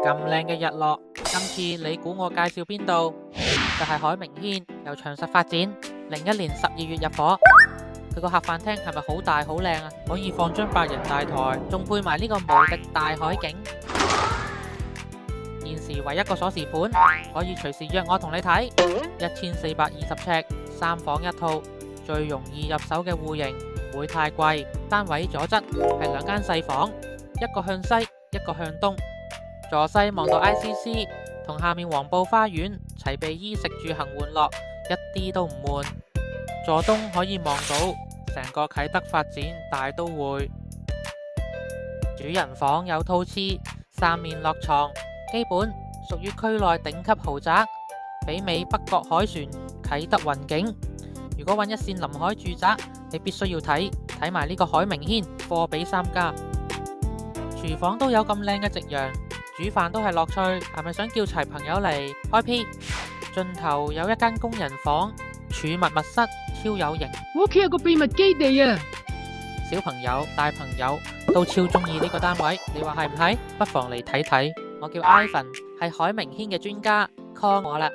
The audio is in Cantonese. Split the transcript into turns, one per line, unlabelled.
咁靚嘅日落，今次你估我介紹邊度？就係海明軒由長實發展，01年12月入伙。佢個客飯廳係咪好大好靚啊？可以放張8人大台，仲配埋呢個無敵大海景。現時唯一個鎖匙盤，可以隨時約我同你睇。1420尺，3房1套，最容易入手嘅戶型，唔會太貴。單位左側係2間細房，一個向西，一個向東。坐西望到 ICC 同下面黃埔花園，齊備衣食住行玩樂，一啲都唔悶。坐東可以望到成個啟德發展大都會。主人房有套廁，3面落床，基本屬於區內頂級豪宅，媲美北角凱旋、啟德雲景。如果揾一線臨海住宅，你必須要睇埋呢個海明軒貨比三家。廚房都有咁靚嘅夕陽，煮飯都係樂趣，係咪想叫齊朋友嚟開 P？ 盡頭有一間工人房，儲物密室超有型。
我屋企有個秘密基地啊！
小朋友、大朋友都超中意呢個單位，你話係唔係？不妨嚟睇睇。我叫 Ivan，係海明軒嘅專家，call 我啦。